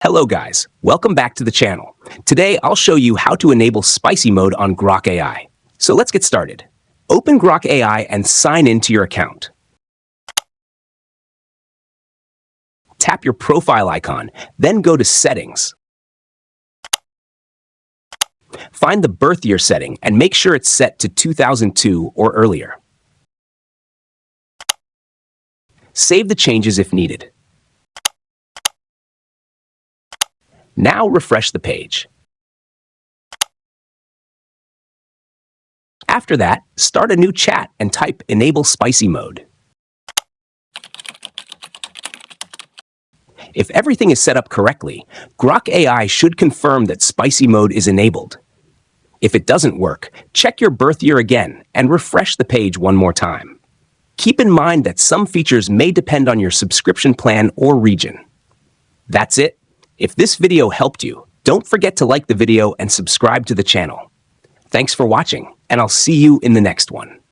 Hello guys, welcome back to the channel. Today I'll show you how to enable spicy mode on Grok AI. So let's get started. Open Grok AI and sign into your account. Tap your profile icon, then go to Settings. Find the birth year setting and make sure it's set to 2002 or earlier. Save the changes if needed. Now refresh the page. After that, start a new chat and type Enable Spicy Mode. If everything is set up correctly, Grok AI should confirm that spicy mode is enabled. If it doesn't work, check your birth year again and refresh the page one more time. Keep in mind that some features may depend on your subscription plan or region. That's it. If this video helped you, don't forget to like the video and subscribe to the channel. Thanks for watching, and I'll see you in the next one.